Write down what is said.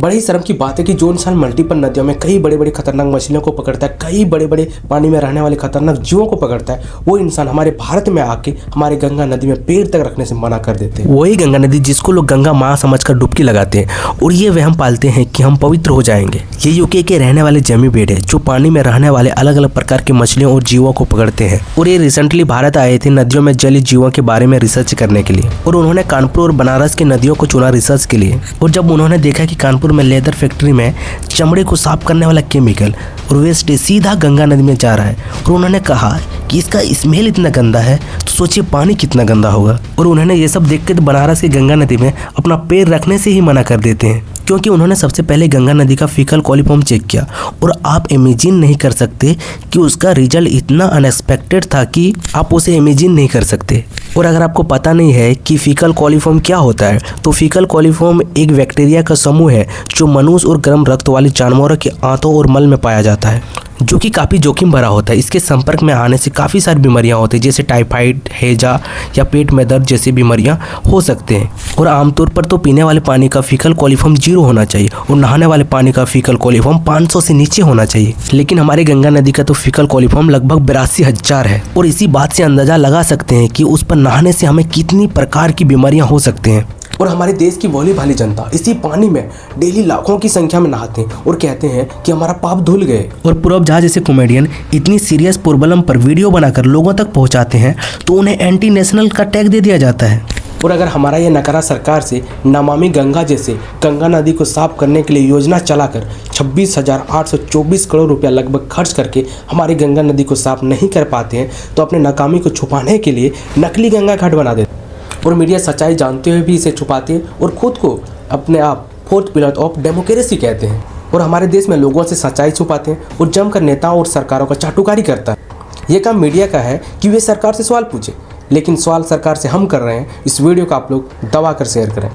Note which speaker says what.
Speaker 1: बड़ी शर्म की बात है कि जो इंसान मल्टीपल नदियों में कई बड़े बड़े खतरनाक मछलियों को पकड़ता है, कई बड़े बड़े पानी में रहने वाले खतरनाक जीवों को पकड़ता है, वो इंसान हमारे भारत में आके हमारे गंगा नदी में पैर तक रखने से मना कर देते हैं। वही गंगा नदी जिसको लोग गंगा माँ समझकर डुबकी लगाते हैं और ये वहम पालते हैं कि हम पवित्र हो जाएंगे। ये यूके के रहने वाले जमी बेड है जो पानी में रहने वाले अलग अलग प्रकार के मछलियों और जीवों को पकड़ते हैं। और ये रिसेंटली भारत आए थे नदियों में जलीय जीवों के बारे में रिसर्च करने के लिए, और उन्होंने कानपुर और बनारस की नदियों को चुना रिसर्च के लिए। और जब उन्होंने देखा कि कानपुर में लेदर फैक्ट्री में चमड़े को साफ करने वाला केमिकल और वेस्ट सीधा गंगा नदी में जा रहा है, और उन्होंने कहा कि इसका स्मेल इतना गंदा है तो सोचिए पानी कितना गंदा होगा। और उन्होंने ये सब देख के बनारस की गंगा नदी में अपना पैर रखने से ही मना कर देते हैं, क्योंकि उन्होंने सबसे पहले गंगा नदी का फीकल कॉलीफॉर्म चेक किया और आप इमेजिन नहीं कर सकते कि उसका रिजल्ट इतना अनएक्सपेक्टेड था कि आप उसे इमेजिन नहीं कर सकते। और अगर आपको पता नहीं है कि फीकल कॉलीफॉर्म क्या होता है, तो फीकल कॉलीफॉर्म एक बैक्टीरिया का समूह है जो मनुष्य और गर्म रक्त वाले जानवरों के आंतों और मल में पाया जाता है, जो कि काफ़ी जोखिम भरा होता है। इसके संपर्क में आने से काफ़ी सारी बीमारियां होती हैं, जैसे टाइफाइड, हैजा या पेट में दर्द जैसी बीमारियां हो सकते हैं। और आमतौर पर तो पीने वाले पानी का फीकल कॉलीफॉर्म 0 होना चाहिए और नहाने वाले पानी का फीकल कॉलीफॉर्म 500 से नीचे होना चाहिए, लेकिन हमारे गंगा नदी का तो फीकल कॉलीफॉर्म लगभग 82,000 है। और इसी बात से अंदाजा लगा सकते हैं कि उस पर नहाने से हमें कितनी प्रकार की बीमारियाँ हो सकती हैं। और हमारे देश की भोली भाली जनता इसी पानी में डेली लाखों की संख्या में नहाते हैं और कहते हैं कि हमारा पाप धुल गए। और पूरब झा जैसे कॉमेडियन इतनी सीरियस प्रॉब्लम पर वीडियो बनाकर लोगों तक पहुंचाते हैं तो उन्हें एंटी नेशनल का टैग दे दिया जाता है। और अगर हमारा ये नकारा सरकार से नमामि गंगा जैसे गंगा नदी को साफ करने के लिए योजना चलाकर 26,824 करोड़ रुपया लगभग खर्च करके हमारी गंगा नदी को साफ नहीं कर पाते हैं, तो अपने नाकामी को छुपाने के लिए नकली गंगा घाट बना देते हैं। और मीडिया सच्चाई जानते हुए भी इसे छुपाते हैं और खुद को अपने आप फोर्थ पिलर ऑफ डेमोक्रेसी कहते हैं। और हमारे देश में लोगों से सच्चाई छुपाते हैं और जमकर नेताओं और सरकारों का चाटुकारी करता है। ये काम मीडिया का है कि वे सरकार से सवाल पूछे, लेकिन सवाल सरकार से हम कर रहे हैं। इस वीडियो को आप लोग दबा कर शेयर करें।